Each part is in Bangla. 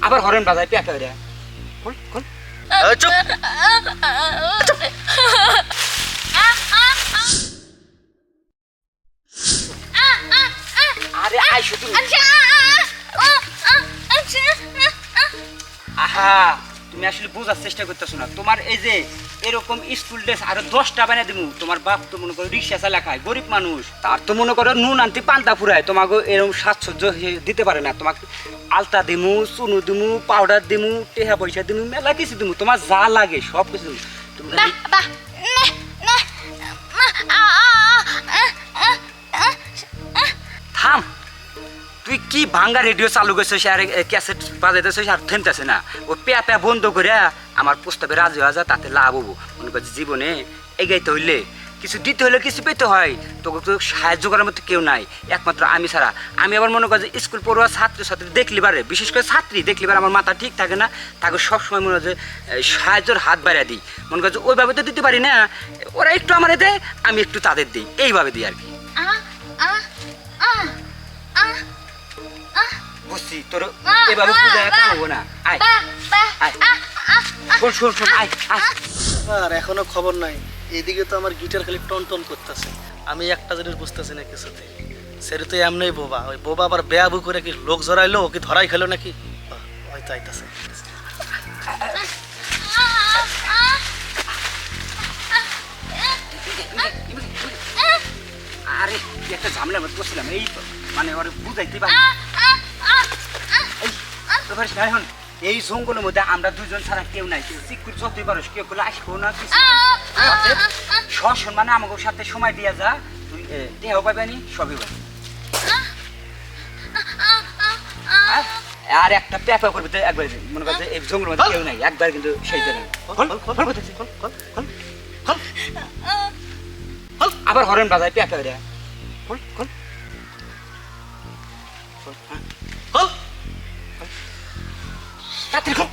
আবার হরেন বাজায় পেঁপে রে খোল খোল চুপ আরে আইসো তুমি আহা তুমি আসলে বোঝার চেষ্টা করতেছো না তোমার এই যে এরকম স্কুল ড্রেস আরো 10টা বানিয়ে দিমু তোমার বাপ তো মনে করো রিক্সা চালা খায় গরিব মানুষ তার তো মনে করো নুন আনতে পান্তা ফুরায় তোমাকে এরকম সাজসজ্জ দিতে পারে না তোমাকে আলতা দিমু চুনু দিমু পাউডার দিমু টেহা পয়সা দিমু মেলা কিছু দিমু তোমার যা লাগে সব কিছু দিমু তুমি থাম তুই কি ভাঙ্গা রেডিও চালু করছিস আর ক্যাসেট বাজাইতেছিস আর থেমতেছে না ও পেয়া পেয়া বন্ধ করে আমার প্রস্তাবে রাজি হওয়া যায় তাতে লাভ হবো মনে করছি জীবনে এগাইতে হইলে কিছু দিতে হলে কিছু পেতে হয় তোকে তো সাহায্য করার মতো কেউ নাই একমাত্র আমি ছাড়া আমি আবার মনে করি যে স্কুল পড়ুয়া ছাত্রছাত্রী দেখলি পারে বিশেষ করে ছাত্রী দেখলি পারে আমার মাথা ঠিক থাকে না তাকে সবসময় মনে হয় যে সাহায্যের হাত বাড়িয়ে দিই মনে করি যে ওইভাবে তো দিতে পারি না ওরা একটু আমার দেয় আমি একটু তাদের দিই এইভাবে দিই আর কি বুঝছি তোর এভাবে পূজায় খাবো না আয় আয় শোন শোন শোন আয় আয় আর এখনো খবর নাই এদিকে তো আমার গিটার খালি টন টন করতেছে আমি একটা জিনিস বুঝতেছি না কিছুতে সেটা তো এমনি বোবা ওই বোবা আবার বেয়াবু করে কি লোক জড়াইলো কি ধরাই খেলো নাকি হয়তো আইতাছে আরে একটা ঝামেলার মধ্যে বসছিলাম এই তো মানে ওর বুঝাইতে পারি এখন এই জঙ্গলের মধ্যে আমরা দুজন ছাড়া কেউ নাই কেউ চিকুর যতই পারো কেউ বলে আসবো না কিছু সসম্মানে আমাকে সাথে সময় দিয়া যা তুই দেহ পাবেনি সবই পাবি আর একটা পেঁপা করবি তো একবার মনে করছে এই জঙ্গলের মধ্যে কেউ নাই একবার কিন্তু সেই জন্য আবার হরেন বাজায় পেঁপা রে খোল খোল খোল তাড়াতাড়ি খোল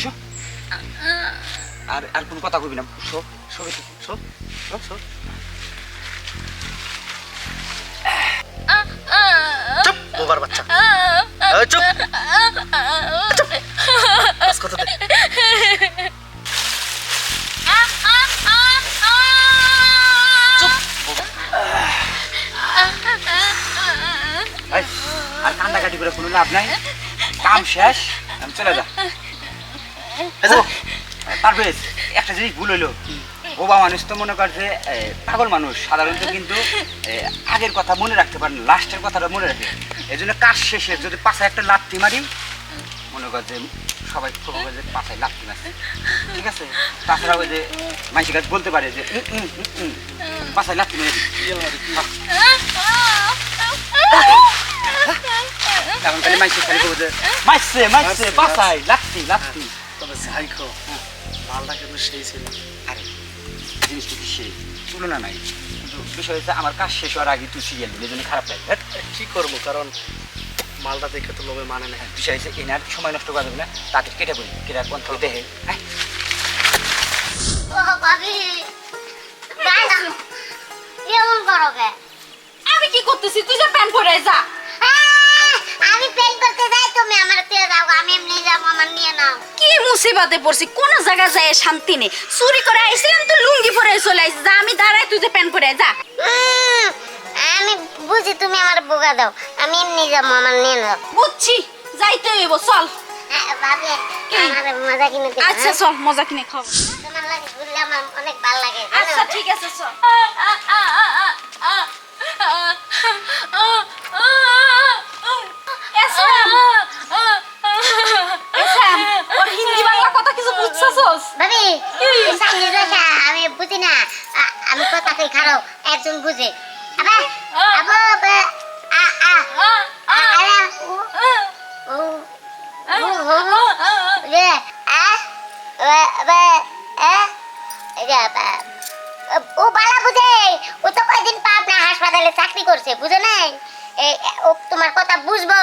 শো আর আর কোনো কথা কইবি না show show show show show চুপ বোবার বাচ্চা চুপ চুপ বাস কথা দে আর কান্দাকাটি করে কোনো লাভ নাই কাম শেষ আমি চলে যা পারভেজ একটা জিনিস ভুল হইলো বোবা মানুষ তো মনে করছে পাগল মানুষ সাধারণত কিন্তু আগের কথা মনে রাখতে পারে না লাস্টের কথাটা মনে রাখে এই জন্য কাজ শেষে যদি পাশায় একটা লাথি মারি মনে কর যে সবাই যে পাশায় লাথি মারছে ঠিক আছে তাছাড়া ওই যে মাইসি কাজ বলতে পারে যে পাশায় লাথি মেরে এখন খালি মাইসি খালি করবো যে মাইসছে মাইসছে পাশায় লাথি লাথি তবে যাই খো মালটা কিন্তু সেই ছিল আরে জিনিসটা কি সেই তুলনা নাই কিন্তু বিষয় হচ্ছে আমার কাজ শেষ হওয়ার আগে তুই সিরিয়াল দিলে জন্য খারাপ লাগে কি করবো কারণ মালটা দেখে তো লোভে মানে না বিষয় হচ্ছে এনার সময় নষ্ট করা যাবে না তাকে কেটে বলি কেটে বন্ধ দেখে হ্যাঁ আমি কি করতেছি তুই যা প্যান্ট পরে যা আমি পেন করতে যাই তুমি আমার দিয়ে দাও আমি এমনি যাবো আমার নিয়ে নাও কি মুসিবতে পড়ছি কোন জায়গা যায় শান্তি নেই চুরি করে আইছিলাম তো লুঙ্গি পরে চলে আইছি যা আমি দাঁড়াই তুই যে প্যান্ট পরে যা আমি বুঝি তুমি আমার বোকা দাও আমি এমনি যাবো আমার নিয়ে নাও বুঝছি যাইতে হইব চল ভাবি আমার মজা কিনে দিও আচ্ছা চল মজা কিনে খাও তোমার লাগে ঘুরলে আমার অনেক ভালো লাগে আচ্ছা ঠিক আছে চল ওর হিন্দি বাংলা কথা কিছু বুঝছছস ভাবি সামনে দেখা আমি বুঝি না আমি কথা কই খারাপ একজন বুঝে আবা আবা আবা আ আ আ ও ও রে আ বে এ রে ও বালা বুঝে ও তো কয়দিন পাবনা হাসপাতালে চাকরি করছে বুঝো নাই ও তোমার কথা বুঝবো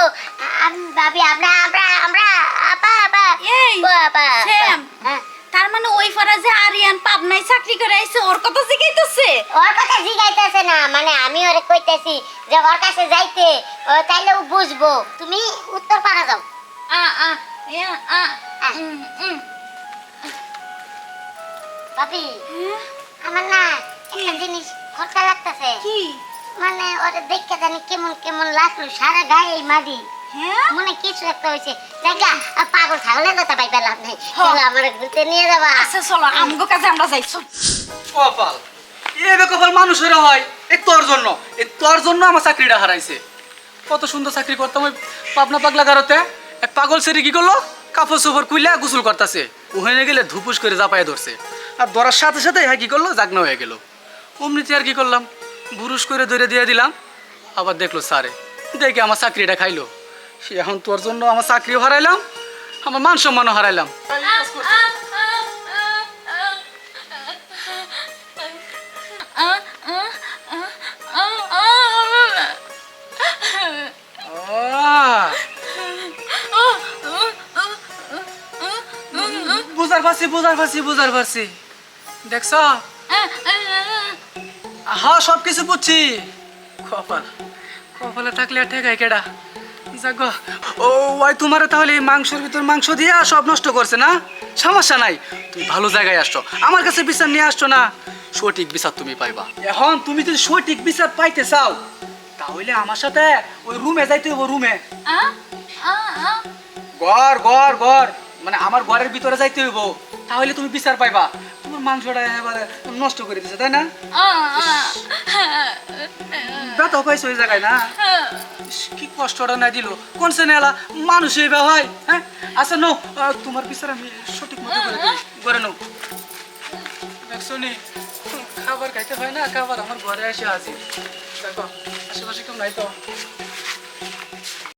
আমি ভাবি আমরা আপা আপা এই আপা শ্যাম তার মানে ওই পাড়া যে আরিয়ান পাবনায় চাকরি করে আইছে ওর কথা জিগাইতেছে। ওর কথা জিগাইতেছে না, মানে আমি ওরে কইতেছি যে ওর কাছে যাইতে, ও তাইলে ও বুঝবো। তুমি উত্তর পাড়া যাও। আ আ ইয়া আ ভাবি, আমার না একটা জিনিস খরচা লাগতেছে। কি? মানে ওরে দেখে জানি কেমন কেমন লাগলো, সারা গায়ে এই মাটি। হ্যাঁ মনে কিছু একটা হয়েছে। দেখা পাগল ছাগলের কথা পাই পেলাম নেই। চলো আমার ঘুরতে নিয়ে যাবা। আচ্ছা চলো আমগো কাছে আমরা যাই। চল। কপাল এ কপাল মানুষেরা হয় এই তোর জন্য আমার চাকরিটা হারাইছে। কত সুন্দর চাকরি করতাম ওই পাবনা পাগলা গারোতে। এক পাগল সেরি কি করলো, কাপড় চোপড় কুইলা গোসল করতেছে, ওখানে গেলে ধুপুস করে চাপায় ধরছে। আর ধরার সাথে সাথে হ্যাঁ কি করলো, জাগনা হয়ে গেল। অমনিতে আর কি করলাম, বুরুষ করে ধরে দিয়ে দিলাম। আবার দেখলো স্যারে, দেখে আমার চাকরিটা খাইলো। সে এখন তোর জন্য আমার চাকরিও হারাইলাম, আমার মান সম্মানও হারাইলাম। বুঝার পারছি দেখছ। হ্যাঁ সব কিছু বুঝছি। কপালে থাকলে আর ঠেকাই কেডা। যাক ও ওই তোমার তাহলে এই মাংসের ভিতর মাংস দিয়া সব নষ্ট করছে না? সমস্যা নাই, তুমি ভালো জায়গায় আসছো, আমার কাছে বিচার নিয়ে আসছো না, সঠিক বিচার তুমি পাইবা। এখন তুমি যদি সঠিক বিচার পাইতে চাও তাহলে আমার সাথে ওই রুমে যাইতে হইব। রুমে ঘর মানে আমার ঘরের ভিতরে যাইতে হইব, তাহলে তুমি বিচার পাইবা। তোমার মাংসটা এবারে নষ্ট করে দিছে তাই না? ব্যথা পাইছো ওই জায়গায় না? কি কষ্টটা না দিল কোন সে নেলা মানুষ এইবা হয়। হ্যাঁ আচ্ছা নো, তোমার বিচার আমি সঠিক মতো করে দিই। করে নো দেখছো নি, খাবার খাইতে হয় না, খাবার আমার ঘরে এসে আছে। দেখো আশেপাশে কেউ নাই তো।